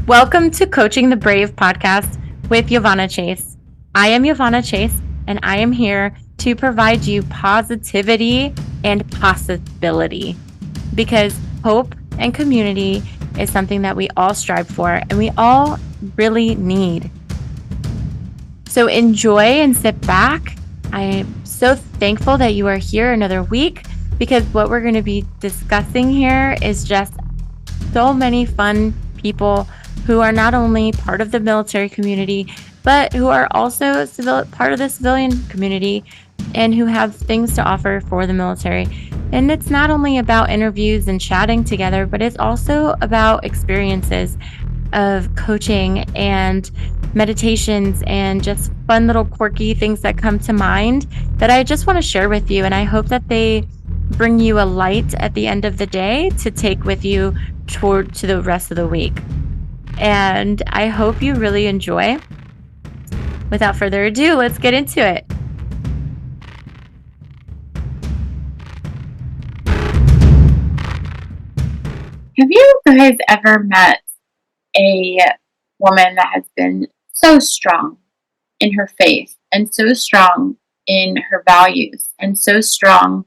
Welcome to Coaching the Brave podcast with Yvonne Chase. I am Yvonne Chase, and I am here to provide you positivity and possibility, because hope and community is something that we all strive for and we all really need. So enjoy and sit back. I am so thankful that you are here another week, because what we're going to be discussing here is just so many fun people who are not only part of the military community, but who are also part of the civilian community and who have things to offer for the military. And it's not only about interviews and chatting together, but it's also about experiences of coaching and meditations and just fun little quirky things that come to mind that I just want to share with you. And I hope that they bring you a light at the end of the day to take with you to the rest of the week. And I hope you really enjoy. Without further ado, let's get into it. Have you guys ever met a woman that has been so strong in her faith and so strong in her values and so strong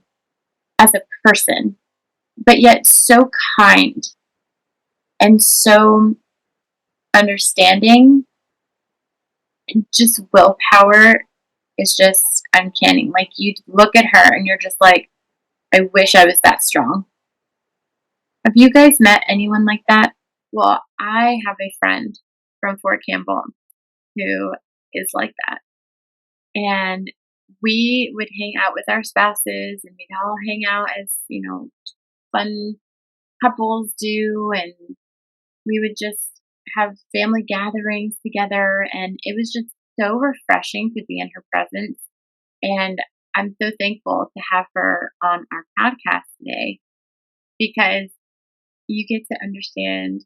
as a person, but yet so kind and so understanding, and just willpower is just uncanny. Like, you look at her and you're just like, I wish I was that strong. Have you guys met anyone like that? Well, I have a friend from Fort Campbell who is like that. And we would hang out with our spouses, and we'd all hang out as, fun couples do. And we would just have family gatherings together. And it was just so refreshing to be in her presence. And I'm so thankful to have her on our podcast today, because you get to understand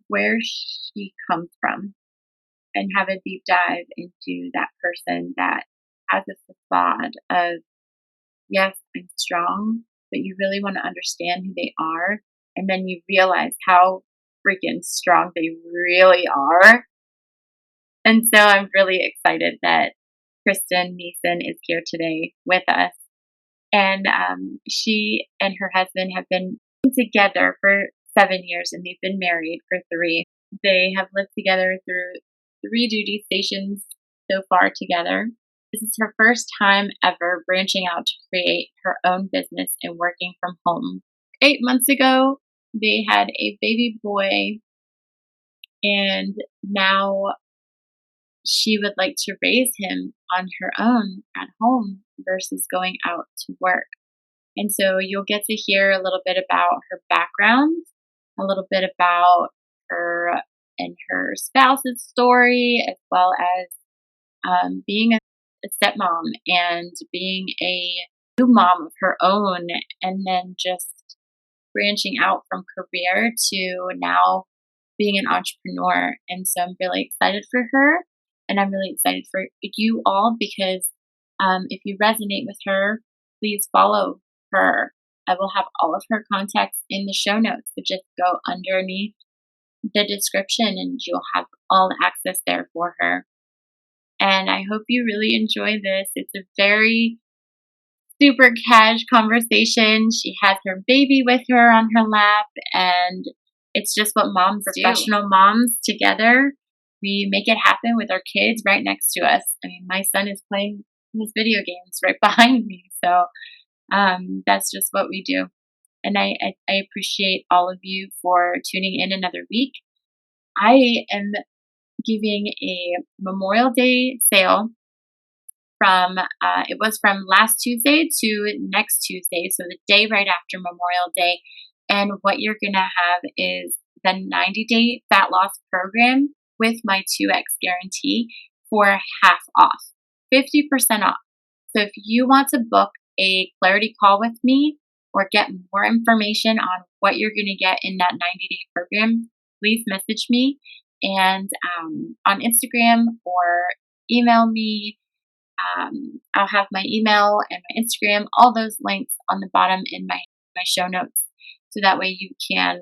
where she comes from and have a deep dive into that person that has a facade of, yes, I'm strong, but you really want to understand who they are. And then you realize how freaking strong they really are. And so I'm really excited that Kristen Nissen is here today with us. And she and her husband have been together for 7 years, and they've been married for 3. They have lived together through 3 duty stations so far together. This is her first time ever branching out to create her own business and working from home. 8 months ago, they had a baby boy, and now she would like to raise him on her own at home versus going out to work. And so you'll get to hear a little bit about her background, a little bit about her and her spouse's story, as well as being a stepmom and being a new mom of her own, and then just branching out from career to now being an entrepreneur. And so I'm really excited for her, and I'm really excited for you all, because if you resonate with her, please follow her. I will have all of her contacts in the show notes, so just go underneath the description and you'll have all the access there for her. And I hope you really enjoy this. It's a very super cash conversation. She has her baby with her on her lap, and it's just what moms do. Professional moms together. We make it happen with our kids right next to us. I mean, my son is playing his video games right behind me. So that's just what we do. And I appreciate all of you for tuning in another week. I am giving a Memorial Day sale from, it was from last Tuesday to next Tuesday, so the day right after Memorial Day. And what you're going to have is the 90-day fat loss program with my 2X guarantee for half off, 50% off. So if you want to book a clarity call with me or get more information on what you're going to get in that 90-day program, please message me and on Instagram or email me. I'll have my email and my Instagram, all those links on the bottom in my show notes, so that way you can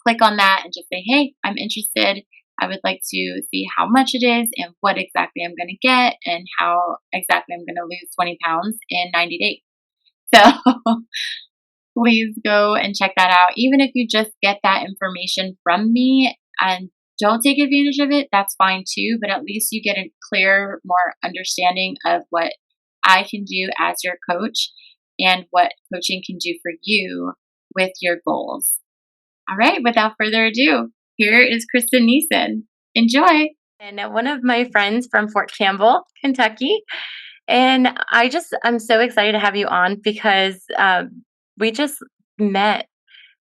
click on that and just say, hey, I'm interested. I would like to see how much it is and what exactly I'm going to get and how exactly I'm going to lose 20 pounds in 90 days. So please go and check that out. Even if you just get that information from me and don't take advantage of it, that's fine too. But at least you get a clear, more understanding of what I can do as your coach and what coaching can do for you with your goals. All right, without further ado, here is Kristen Nissen. Enjoy. And one of my friends from Fort Campbell, Kentucky. And I'm so excited to have you on because we just met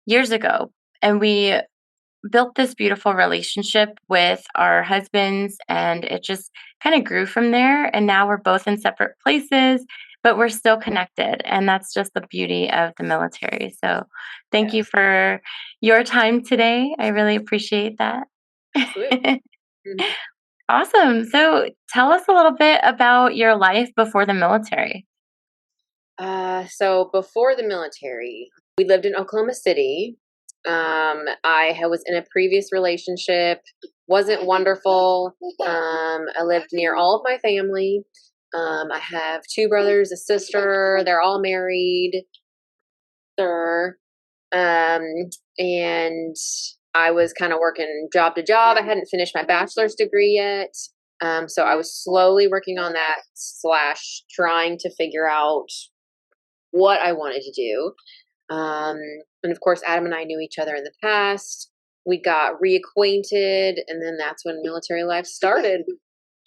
years ago and we built this beautiful relationship with our husbands, and it just kind of grew from there. And now we're both in separate places, but we're still connected. And that's just the beauty of the military. So thank you for your time today. I really appreciate that. Awesome. So tell us a little bit about your life before the military. So before the military, we lived in Oklahoma City. Was in a previous relationship, wasn't wonderful. I lived near all of my family. I have two brothers, a sister. They're all married. And I was kind of working job to job. I hadn't finished my bachelor's degree yet. So I was slowly working on that / trying to figure out what I wanted to do. And of course, Adam and I knew each other in the past. We got reacquainted, and then that's when military life started.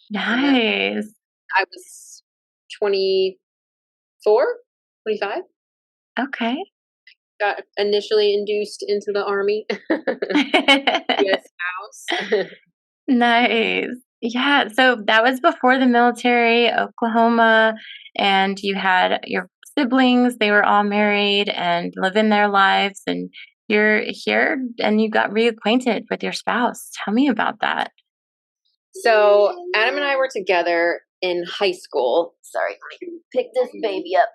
Nice. I was 24, 25. Okay. Got initially induced into the Army. U.S. House. Nice. Yeah. So that was before the military, Oklahoma, and you had your siblings. They were all married and living their lives, and you're here and you got reacquainted with your spouse. Tell me about that. So Adam and I were together in high school. Sorry, let me pick this baby up.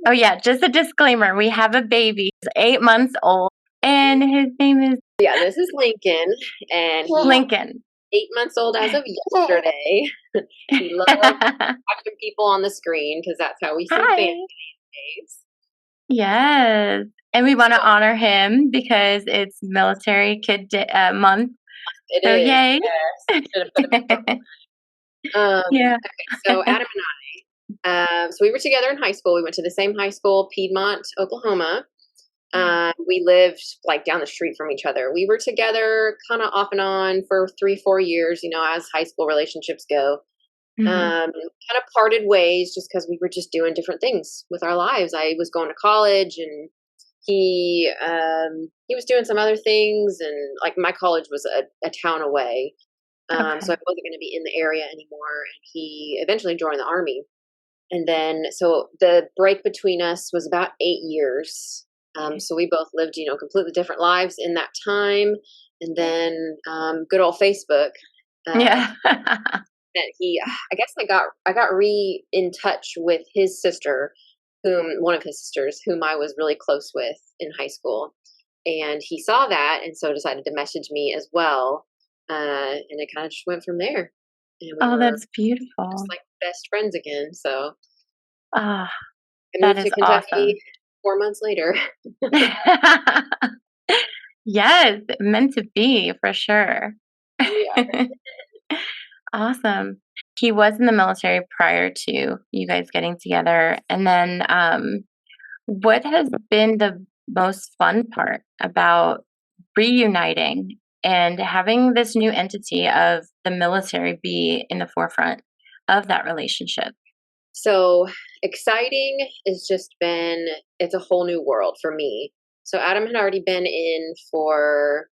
Oh, yeah. Just a disclaimer. We have a baby. He's 8 months old, and his name is this is Lincoln, and he's Lincoln. 8 months old as of yesterday. He loves watching people on the screen because that's how we see family days. Yes. And we want to honor him because it's Military Kid Month. It so is. Yay. Yes. Should have put it yeah. Okay, so Adam and I, so we were together in high school. We went to the same high school, Piedmont, Oklahoma. We lived like down the street from each other. We were together kind of off and on for 3-4 years, as high school relationships go. Kind of parted ways just because we were just doing different things with our lives. I was going to college, and he was doing some other things, and like my college was a town away. So I wasn't going to be in the area anymore. And he eventually joined the Army. And then, so the break between us was about 8 years. So we both lived, completely different lives in that time. And then, good old Facebook. That I guess I got in touch with his sister, one of his sisters, whom I was really close with in high school. And he saw that, and so decided to message me as well. And it kind of just went from there. And we were that's beautiful. just like best friends again. So I moved to Kentucky 4 months later. Yes, meant to be for sure. Yeah. Awesome. He was in the military prior to you guys getting together. And then what has been the most fun part about reuniting and having this new entity of the military be in the forefront of that relationship? So exciting has just been, it's a whole new world for me. So Adam had already been in for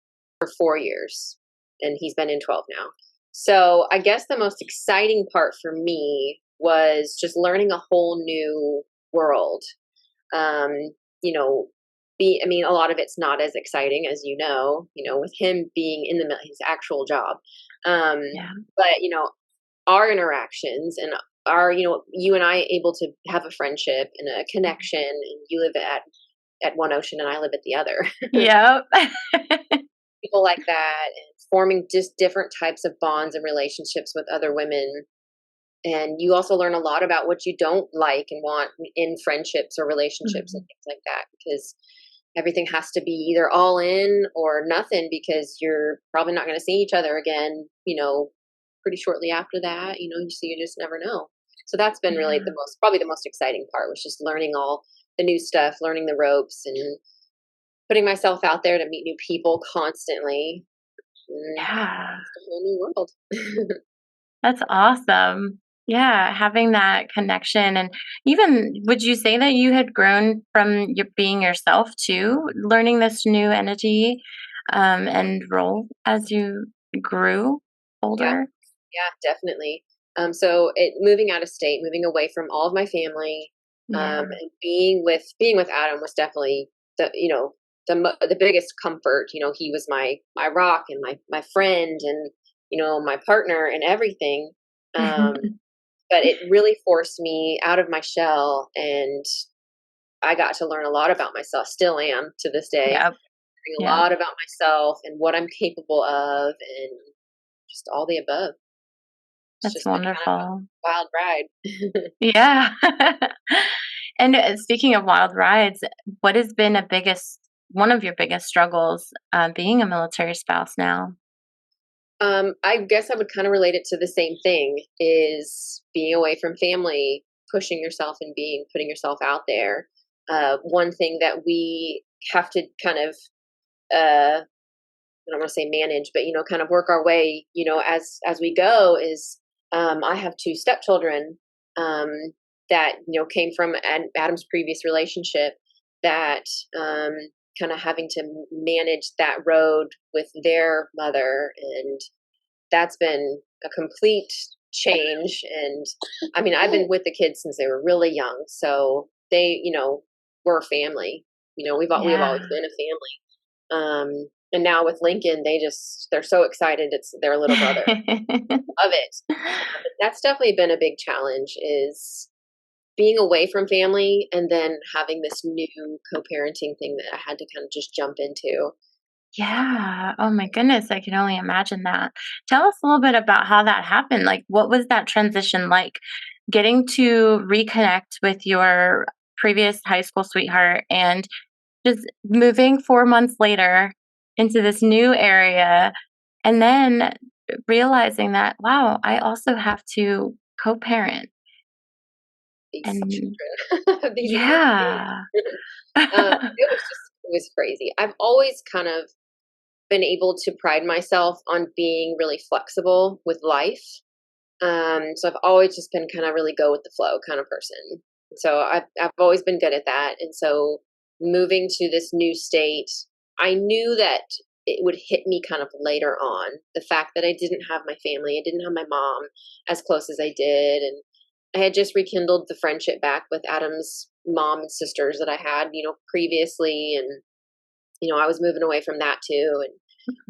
4 years, and he's been in 12 now. So I guess the most exciting part for me was just learning a whole new world. A lot of it's not as exciting as with him being in his actual job. But our interactions and our, you and I able to have a friendship and a connection, and you live at one ocean and I live at the other. Yep. people like that and forming just different types of bonds and relationships with other women. And you also learn a lot about what you don't like and want in friendships or relationships and things like that, because everything has to be either all in or nothing, because you're probably not going to see each other again, pretty shortly after that, so you just never know. So that's been really probably the most exciting part, was just learning all the new stuff, learning the ropes, and putting myself out there to meet new people constantly. Yeah. It's a whole new world. That's awesome. Yeah, having that connection. And even, would you say that you had grown from your being yourself too, learning this new entity and role as you grew Yeah, older? yeah, definitely. So moving out of state, moving away from all of my family, Yeah. and being with Adam was definitely the biggest comfort. He was my rock and my friend, and my partner and everything. Um, but it really forced me out of my shell, and I got to learn a lot about myself. Still am to this day. Yep. Learning a Yep. lot about myself and what I'm capable of, and just all the above. It's That's just been kind of a wonderful. wild ride. Yeah. And speaking of wild rides, what has been one of your biggest struggles being a military spouse now? I guess I would kind of relate it to the same thing, is being away from family, pushing yourself and putting yourself out there. One thing that we have to kind of, I don't want to say manage, but, kind of work our way, as we go is, I have two stepchildren, um, that, came from Adam's previous relationship, that, kind of having to manage that road with their mother. And that's been a complete change. And I mean, I've been with the kids since they were really young. So they, we're a family. We have Yeah. always been a family. And now with Lincoln, they're so excited. It's their little brother. Love it. But that's definitely been a big challenge, is being away from family and then having this new co-parenting thing that I had to kind of just jump into. Yeah. Oh my goodness, I can only imagine that. Tell us a little bit about how that happened. Like, what was that transition like? Getting to reconnect with your previous high school sweetheart and just moving 4 months later into this new area, and then realizing that, wow, I also have to co-parent. These And children, these little yeah. kids. It was crazy. I've always kind of been able to pride myself on being really flexible with life. So I've always just been kind of really go with the flow kind of person. So I've always been good at that. And so moving to this new state, I knew that it would hit me kind of later on. The fact that I didn't have my family, I didn't have my mom as close as I did, and I had just rekindled the friendship back with Adam's mom and sisters that I had, previously, and I was moving away from that too. And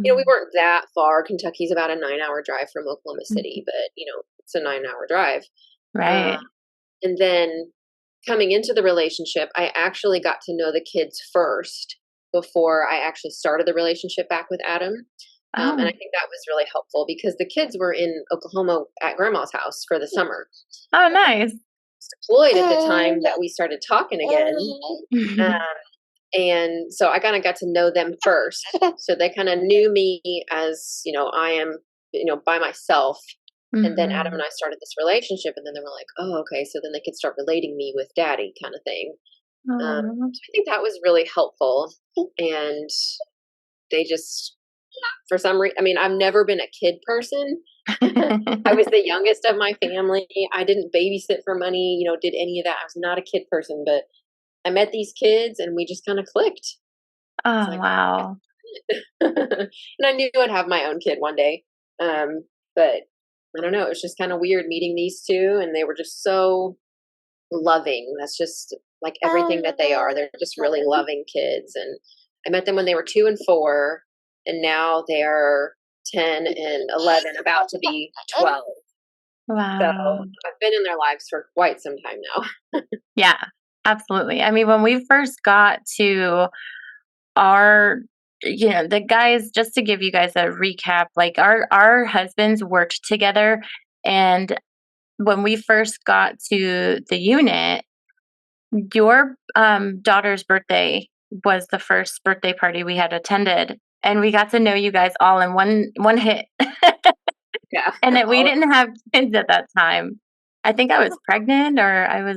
we Mhm. weren't that far. Kentucky's about a 9-hour drive from Oklahoma Mhm. City, but it's a 9-hour drive. Uh, Right. and then coming into the relationship, I actually got to know the kids first before I actually started the relationship back with Adam. And I Oh. think that was really helpful, because the kids were in Oklahoma at grandma's house for the summer. Oh, nice. Deployed at the time that we started talking again. And so I kind of got to know them first. So they kind of knew me as, I am, by myself. And then Adam and Mhm. I started this relationship, and then they were like, oh, okay. So then they could start relating me with daddy kind of thing. Aw. So I think that was really helpful. And they just, for some reason, I mean, I've never been a kid person. I was the youngest of my family. I didn't babysit for money, did any of that. I was not a kid person, but I met these kids and we just kind of clicked. It's Oh, like, wow. and I knew I'd have my own kid one day. But I don't know. It was just kind of weird meeting these two, and they were just so loving. That's just like everything that they are. They're just really loving kids. And I met them when they were 2 and 4, and now they're 10 and 11, about to be 12. So Wow. I've been in their lives for quite some time now. Yeah, absolutely. I mean, when we first got to our the guys, just to give you guys a recap, like our husbands worked together, and when we first got to the unit, your daughter's birthday was the first birthday party we had attended, and we got to know you guys all in one hit. Yeah. And we didn't have kids at that time. I think I was pregnant, or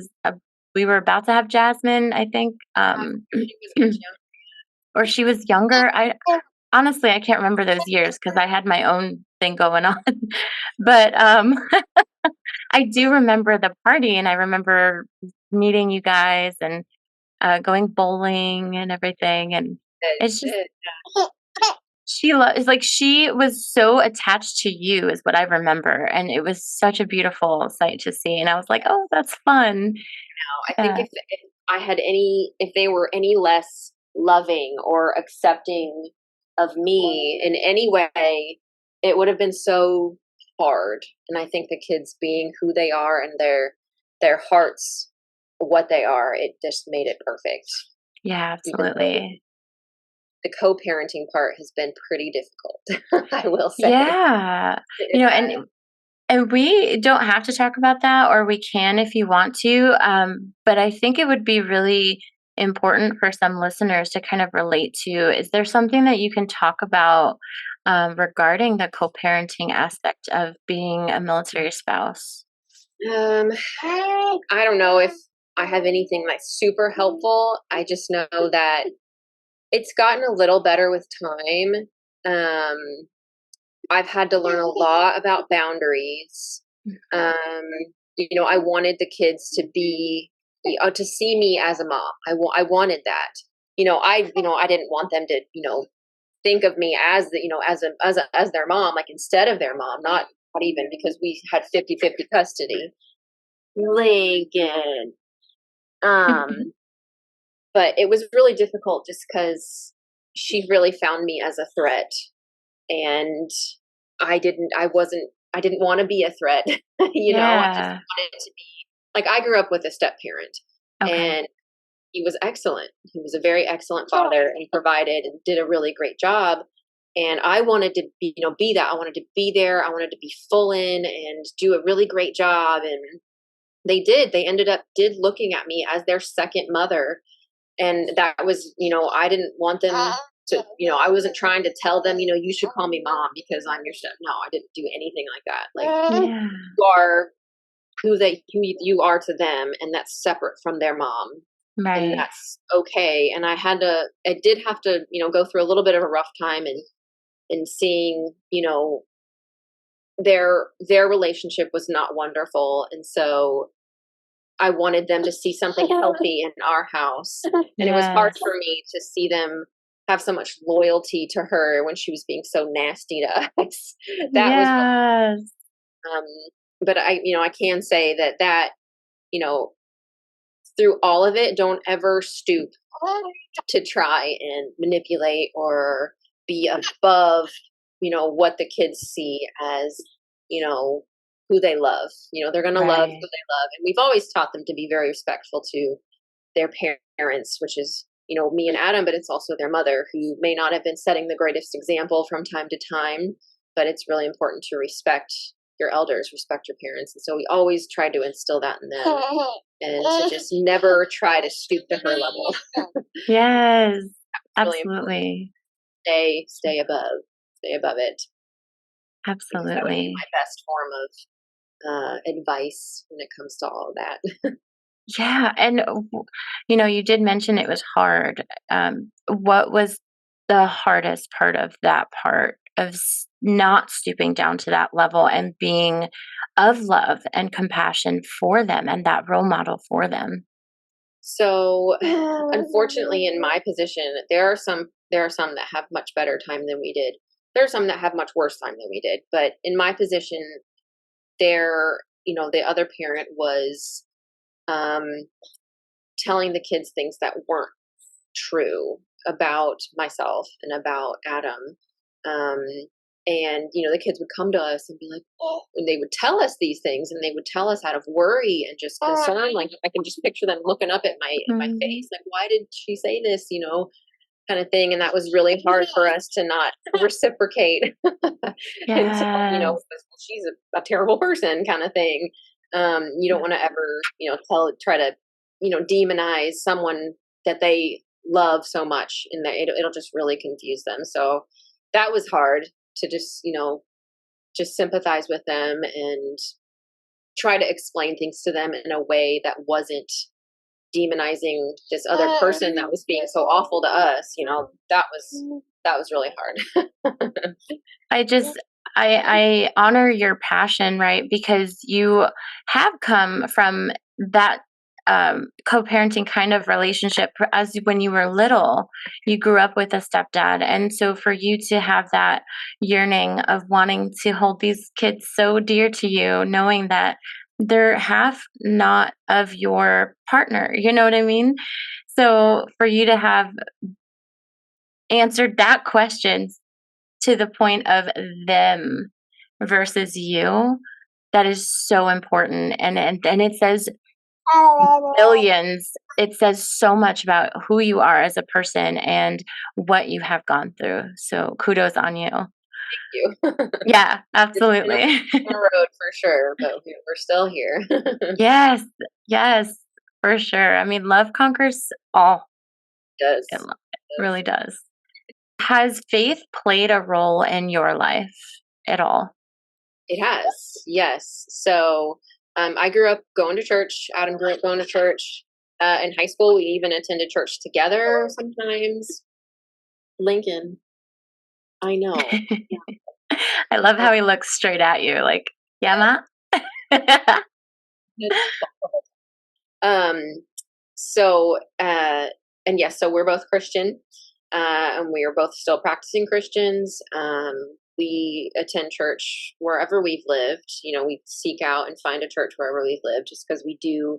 we were about to have Jasmine, I think. Or she was younger. Honestly, I can't remember those years because I had my own thing going on. But I do remember the party, and I remember meeting you guys and going bowling and everything. And it's just she was so attached to you, is what I remember, and it was such a beautiful sight to see. And I was like, oh, that's fun. I think if they were any less loving or accepting of me in any way, it would have been so hard. And I think the kids being who they are and their hearts what they are, it just made it perfect. Yeah, absolutely. The co-parenting part has been pretty difficult, I will say. Yeah. And we don't have to talk about that, or we can if you want to. But I think it would be really important for some listeners to kind of relate to. Is there something that you can talk about regarding the co-parenting aspect of being a military spouse? I don't know if I have anything like super helpful. I just know that it's gotten a little better with time. I've had to learn a lot about boundaries. I wanted the kids to be, to see me as a mom. I wanted that. I didn't want them to, think of me as as their mom, like instead of their mom, not even, because we had 50-50 custody. Lincoln. But it was really difficult just because she really found me as a threat, and I didn't want to be a threat. I just wanted to be like, I grew up with a step parent, and he was excellent. He was a very excellent father and provided and did a really great job. And I wanted to be that. I wanted to be there. I wanted to be full in and do a really great job. And they did. They ended up looking at me as their second mother. And that was, I didn't want them to, I wasn't trying to tell them, you should call me mom because I'm your step. No, I didn't do anything like that. Like, you are who you are to them, and that's separate from their mom. Right. And that's okay. And I did have to, go through a little bit of a rough time and seeing, their relationship was not wonderful. And so I wanted them to see something healthy in our house. And it was hard for me to see them have so much loyalty to her when she was being so nasty to us. That was, but I can say that, through all of it, don't ever stoop to try and manipulate or be above, what the kids see as, who they love. They're going to love who they love. And we've always taught them to be very respectful to their parents, which is, me and Adam, but it's also their mother, who may not have been setting the greatest example from time to time, but it's really important to respect your elders, respect your parents. And so we always try to instill that in them, and to just never try to stoop to her level. Yes, really absolutely. Stay above it. Absolutely. That would be my best form of advice when it comes to all of that. Yeah. And, you did mention it was hard. What was the hardest part of that part of not stooping down to that level and being of love and compassion for them and that role model for them? So, unfortunately, in my position, there are some that have much better time than we did. There are some that have much worse time than we did. But in my position, the other parent was telling the kids things that weren't true about myself and about Adam. And the kids would come to us and be like, oh, and they would tell us these things, and they would tell us out of worry and just concern. Like, I can just picture them looking up at my face, like, why did she say this? kind of thing. And that was really hard for us to not reciprocate until, you know, Yes. she's a terrible person kind of thing. You don't want to ever, you know, try to, you know, demonize someone that they love so much, and that it'll just really confuse them. So that was hard to just, you know, just sympathize with them and try to explain things to them in a way that wasn't demonizing this other person that was being so awful to us. You know, that was really hard. I just I honor your passion, right? Because you have come from that co-parenting kind of relationship as when you were little. You grew up with a stepdad, and so for you to have that yearning of wanting to hold these kids so dear to you, knowing that they're half not of your partner, you know what I mean? So for you to have answered that question to the point of them versus you, that is so important, and it says billions. It says so much about who you are as a person and what you have gone through, so kudos on you. You. Yeah, It's been absolutely. a road for sure, but we're still here. Yes, yes, for sure. I mean, love conquers all. Does. It really does. Has faith played a role in your life at all? It has, yes. So I grew up going to church. Adam grew up going to church. In high school, we even attended church together sometimes. Lincoln, I know. I love how he looks straight at you, like, yeah, ma. um, so, and yes, so we're both Christian, and we are both still practicing Christians. We attend church wherever we've lived. You know, we seek out and find a church wherever we've lived, just because we do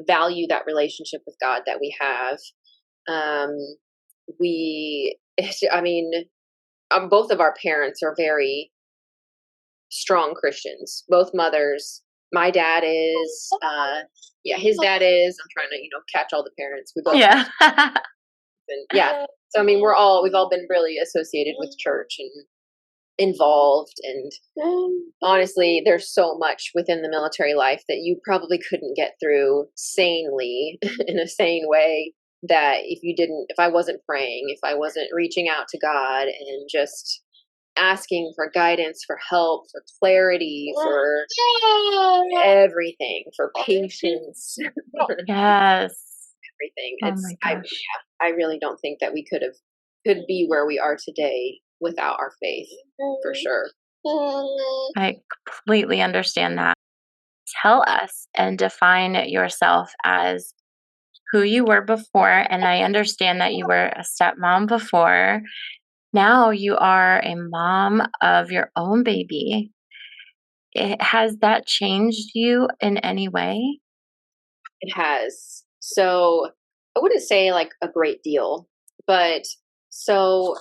value that relationship with God that we have. Um, I mean, both of our parents are very strong Christians, both mothers. My dad is, yeah, his dad is. I'm trying to, you know, catch all the parents. We both, Yeah. and yeah. So I mean, we've all been really associated with church and involved. And honestly, there's so much within the military life that you probably couldn't get through sanely in a sane way. That if I wasn't praying, if I wasn't reaching out to God and just asking for guidance, for help, for clarity, for everything, for patience, Yes. everything. Oh my gosh. I really don't think that we could be where we are today without our faith, for sure. I completely understand that. Tell us and define yourself as who you were before, and I understand that you were a stepmom before. Now you are a mom of your own baby. Has that changed you in any way? It has. So I wouldn't say like a great deal, but so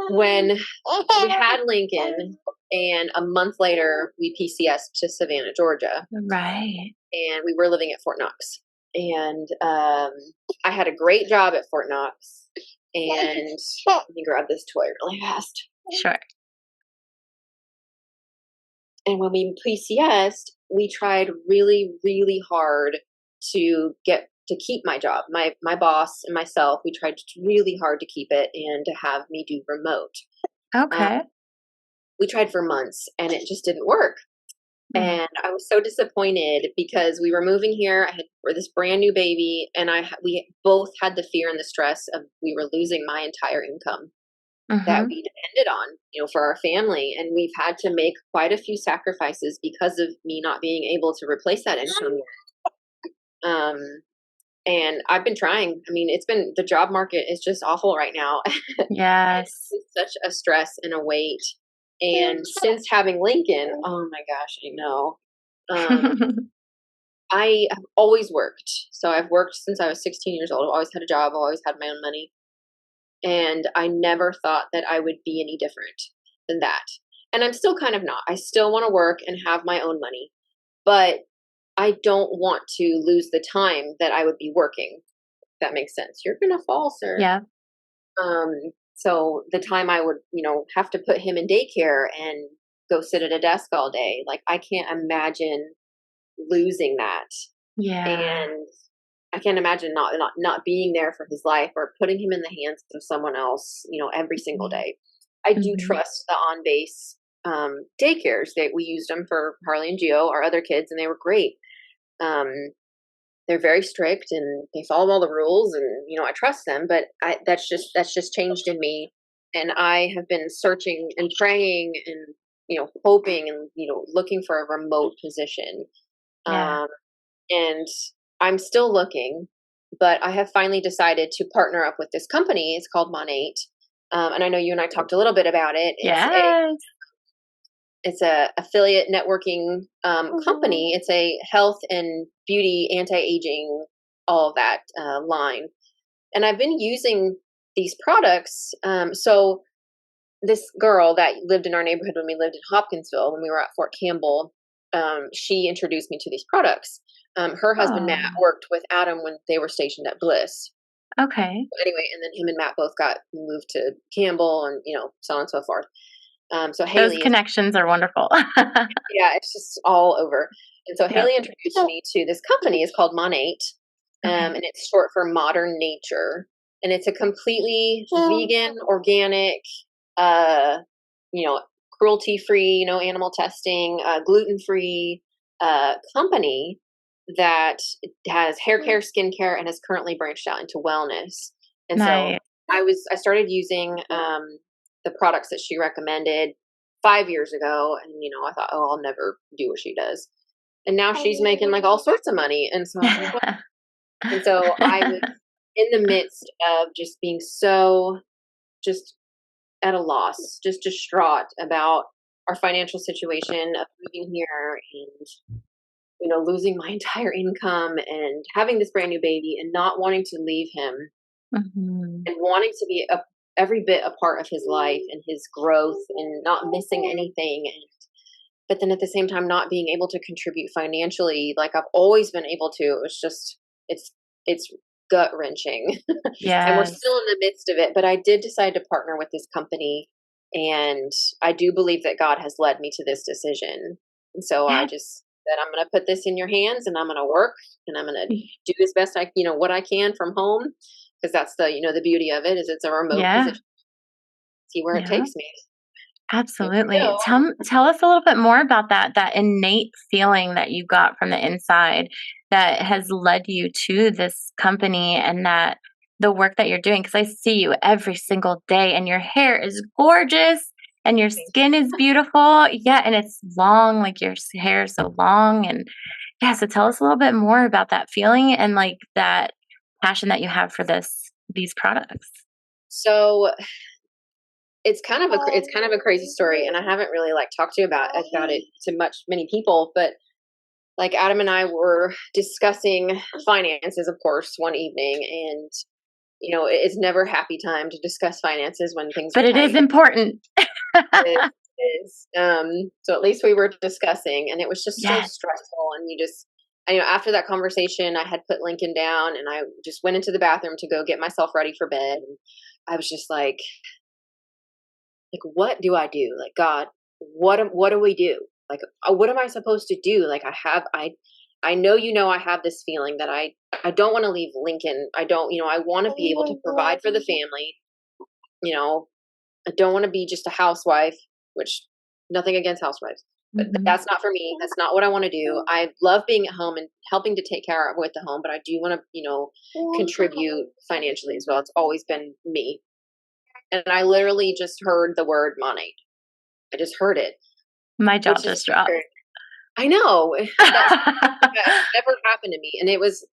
when we had Lincoln, and a month later we PCS to Savannah, Georgia, Right. and we were living at Fort Knox. And I had a great job at Fort Knox. And let me grab this toy really fast. Sure. And when we PCS'd, we tried really, really hard to keep my job. My boss and myself, we tried really hard to keep it and to have me do remote. Okay. We tried for months and it just didn't work. And I was so disappointed because we were moving here. We're this brand new baby, and we both had the fear and the stress of we were losing my entire income that we depended on, you know, for our family. And we've had to make quite a few sacrifices because of me not being able to replace that income. And I've been trying. I mean, the job market is just awful right now. Yes. It's such a stress and a weight. And since having Lincoln, oh my gosh, I know. I have always worked. So I've worked since I was 16 years old. I've always had a job, always had my own money. And I never thought that I would be any different than that. And I'm still kind of not. I still want to work and have my own money. But I don't want to lose the time that I would be working. that makes sense. You're going to fall, sir. Yeah. So the time I would, have to put him in daycare and go sit at a desk all day, like I can't imagine losing that. Yeah. And I can't imagine not being there for his life or putting him in the hands of someone else, every single day. I do trust the on-base daycares. We used them for Harley and Gio, our other kids, and they were great. They're very strict and they follow all the rules, and I trust them. But that's just changed in me, and I have been searching and praying and hoping and looking for a remote position. Yeah. And I'm still looking, but I have finally decided to partner up with this company. It's called Monate. And I know you and I talked a little bit about it. It's a affiliate networking company. It's a health and beauty, anti-aging, all of that line. And I've been using these products. So this girl that lived in our neighborhood when we lived in Hopkinsville, when we were at Fort Campbell, she introduced me to these products. Her husband, Matt, worked with Adam when they were stationed at Bliss. Okay. Anyway, and then him and Matt both got moved to Campbell and, so on and so forth. So Haley, those connections are wonderful. Yeah, it's just all over. And so Haley introduced me to this company. It's called Monate, and it's short for Modern Nature. And it's a completely vegan, organic, cruelty-free, no animal testing, gluten-free company that has hair care, skincare, and has currently branched out into wellness. And so I started using the products that she recommended 5 years ago, and I thought, I'll never do what she does. And now she's making like all sorts of money, and so I was like, and so I was in the midst of just being so just at a loss, just distraught about our financial situation of moving here and losing my entire income and having this brand new baby and not wanting to leave him and wanting to be every bit a part of his life and his growth and not missing anything. But then at the same time, not being able to contribute financially like I've always been able to. It was just, it's gut wrenching. Yeah. And we're still in the midst of it, but I did decide to partner with this company, and I do believe that God has led me to this decision. And so I just said, I'm going to put this in your hands, and I'm going to work, and I'm going to do as best what I can from home. Because that's the beauty of it is it's a remote position. See where it takes me. Absolutely. Tell us a little bit more about that innate feeling that you got from the inside that has led you to this company and that the work that you're doing. Because I see you every single day and your hair is gorgeous and your skin is beautiful. Yeah. And it's long, like your hair is so long. And yeah, so tell us a little bit more about that feeling and like that passion that you have for these products. So it's kind of a crazy story, and I haven't really talked about it to many people, but like Adam and I were discussing finances, of course, one evening, and it's never a happy time to discuss finances when things but are it tight. Is important. It is. So at least we were discussing, and it was just so stressful, and you just after that conversation, I had put Lincoln down, and I just went into the bathroom to go get myself ready for bed, and I was just like, what do I do? Like, God, what do we do? Like, what am I supposed to do? Like, I know, I have this feeling that I don't want to leave Lincoln. I don't, I want to be able to provide for the family. I don't want to be just a housewife, which nothing against housewives, but that's not for me. That's not what I want to do. I love being at home and helping to take care of with the home, but I do want to, contribute financially as well. It's always been me. And I literally just heard the word Monate. I just heard it. My jaw just dropped. I know. That never happened to me. And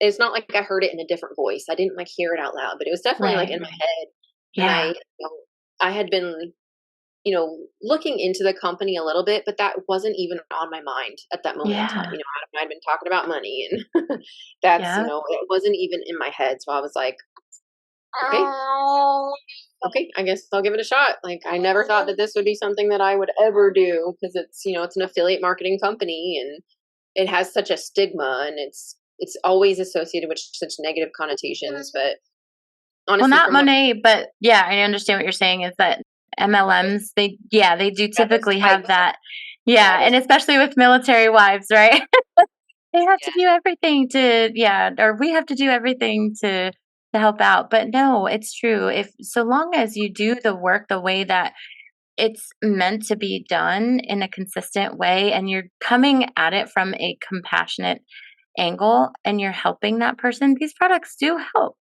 it's not like I heard it in a different voice. I didn't hear it out loud, but it was definitely in my head. Yeah. And I had been, looking into the company a little bit, but that wasn't even on my mind at that moment in time. Adam and I had been talking about money, and that's, it wasn't even in my head. So I was like, okay, I guess I'll give it a shot. Like, I never thought that this would be something that I would ever do, because it's, it's an affiliate marketing company, and it has such a stigma, and it's it's always associated with such negative connotations, but Well, honestly, not from what Monet, but yeah, I understand what you're saying is that MLMs, they do yeah, those typically have types, that. yeah, Yeah, those, and especially with military wives, right? They have to yeah, do everything to, yeah, or we have to do everything to help out. But no, it's true. If so long as you do the work the way that it's meant to be done in a consistent way and you're coming at it from a compassionate angle and you're helping that person, these products do help.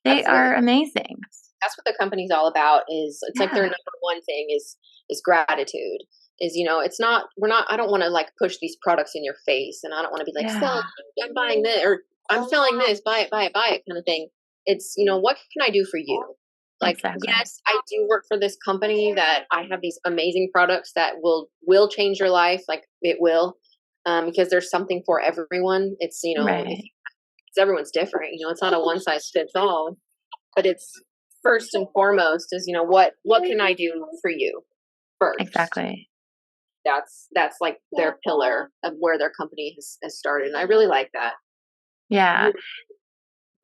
They absolutely. are amazing. That's what the company's all about. Is it's like their Yeah, number one thing is gratitude. Is, it's not, we're not, I don't want to like push these products in your face, and I don't want to be like, yeah, sell, I'm buying this, or I'm selling this, buy it kind of thing. It's, what can I do for you? Like, exactly. yes, I do work for this company that I have these amazing products that will change your life. Like, it will, because there's something for everyone. It's, if, Right. because everyone's different, it's not a one size fits all, but it's first and foremost is, what can I do for you first? Exactly. That's like their pillar of where their company has started, and I really like that. Yeah.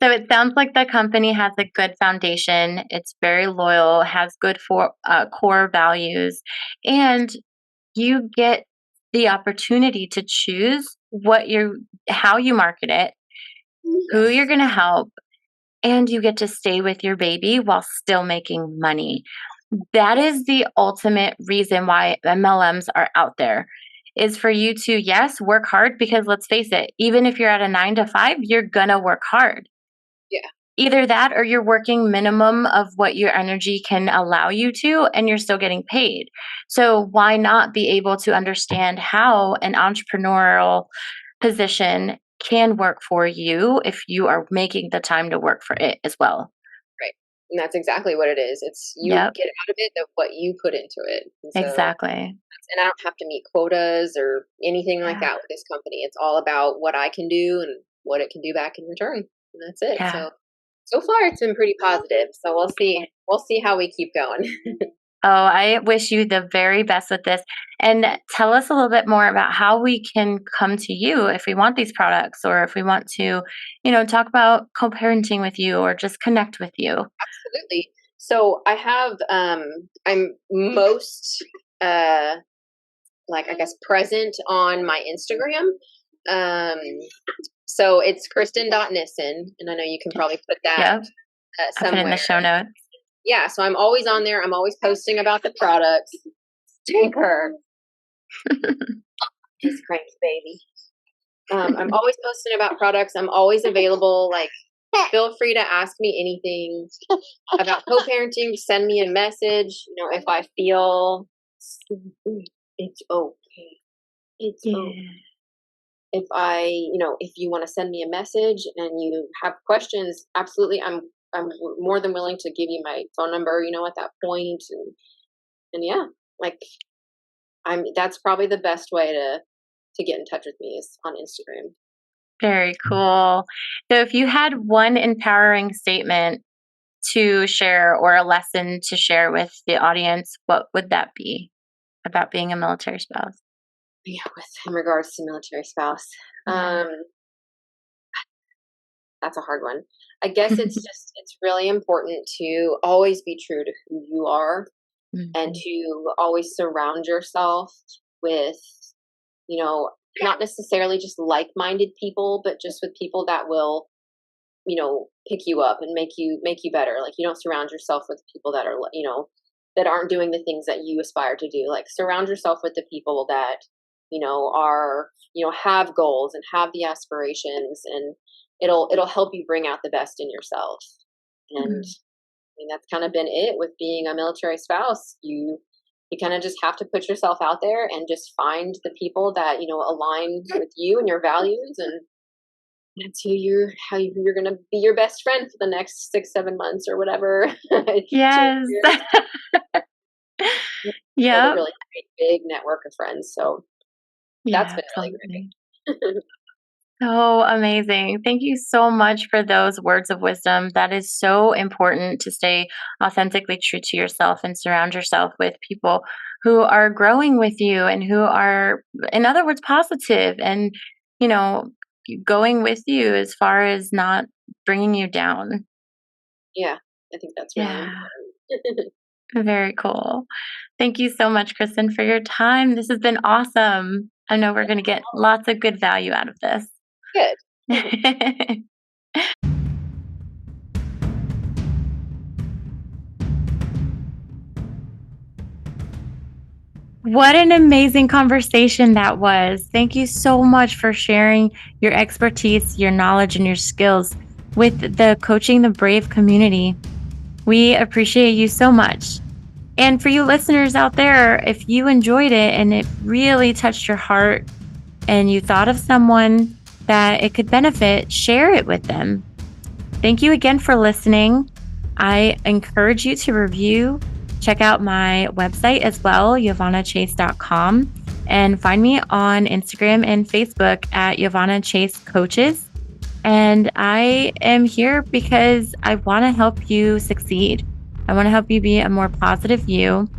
So it sounds like the company has a good foundation. It's very loyal, has good core values, and you get the opportunity to choose how you market it, who you're Yes, going to help, and you get to stay with your baby while still making money. That is yes, the ultimate reason why MLMs are out there. Is for you to, yes, work hard because let's face it, even if you're at a 9 to 5, you're gonna work hard. yeah, Either that or you're working minimum of what your energy can allow you to, and you're still getting paid. So, why not be able to understand how an entrepreneurial position can work for you if you are making the time to work for it as well? right. And that's exactly what it is. It's you Yep, get out of it of what you put into it, and so exactly. and I don't have to meet quotas or anything like Yeah, that with this company. It's all about what I can do and what it can do back in return, and that's it. yeah. So far it's been pretty positive. So we'll see how we keep going. Oh, I wish you the very best with this. And tell us a little bit more about how we can come to you if we want these products or if we want to, talk about co-parenting with you or just connect with you. Absolutely. So I have I'm most uh like, I guess, present on my Instagram. Um so it's Kristen.Nissen, and I know you can probably put that Yep. I'll put it in somewhere. the show notes. Yeah, so I'm always on there. I'm always posting about the products. Stinker. His cranky baby. I'm always posting about products. I'm always available. Like, feel free to ask me anything about co-parenting. Send me a message. If I feel it's okay. It's okay. Yeah. If you want to send me a message and you have questions, absolutely, I'm more than willing to give you my phone number. At that point, and yeah, like that's probably the best way to get in touch with me is on Instagram. Very cool. So if you had one empowering statement to share or a lesson to share with the audience, what would that be about being a military spouse? Yeah, with in regards to military spouse, Yeah. um, that's a hard one. I guess it's really important to always be true to who you are, and Mhm. to always surround yourself with, you know, not necessarily just like-minded people, but just with people that will, pick you up and make you better. Like, you don't surround yourself with people that are, that aren't doing the things that you aspire to do. Like, surround yourself with the people that, are, have goals and have the aspirations, and it'll help you bring out the best in yourself. And Mm. I mean, that's kind of been it with being a military spouse. You kind of just have to put yourself out there and just find the people that align with you and your values, and that's who you're gonna be your best friend for the next 6 7 months or whatever. 2 Yes. years. Build a Yep. really great big network of friends. So that's Yeah, been really absolutely. great. So amazing. Thank you so much for those words of wisdom. That is so important to stay authentically true to yourself and surround yourself with people who are growing with you and who are, in other words, positive and, you know, going with you as far as not bringing you down. Yeah, I think that's really Yeah. important. Very cool. Thank you so much, Kristen, for your time. This has been awesome. I know we're going to get lots of good value out of this. Good. What an amazing conversation that was. Thank you so much for sharing your expertise, your knowledge, and your skills with the Coaching the Brave community. We appreciate you so much. And for you listeners out there, if you enjoyed it and it really touched your heart and you thought of someone that it could benefit, share it with them. Thank you again for listening. I encourage you to review, check out my website as well, YovannaChase.com, and find me on Instagram and Facebook at Yovanna Chase Coaches. And I am here because I want to help you succeed. I want to help you be a more positive you.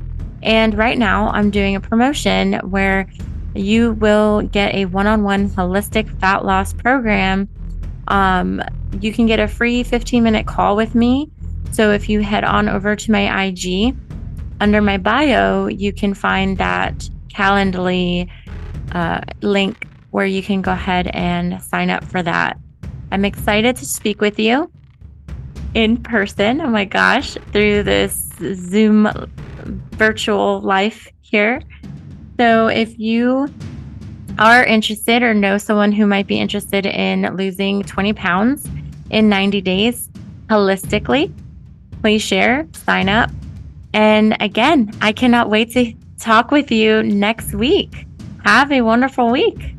And right now, I'm doing a promotion where you will get a one-on-one holistic fat loss program. You can get a free 15-minute call with me. So if you head on over to my IG, under my bio, you can find that Calendly link where you can go ahead and sign up for that. I'm excited to speak with you in person. Oh my gosh, through this Zoom virtual life here. So if you are interested or know someone who might be interested in losing 20 pounds in 90 days holistically, please share, sign up. And again, I cannot wait to talk with you next week. Have a wonderful week.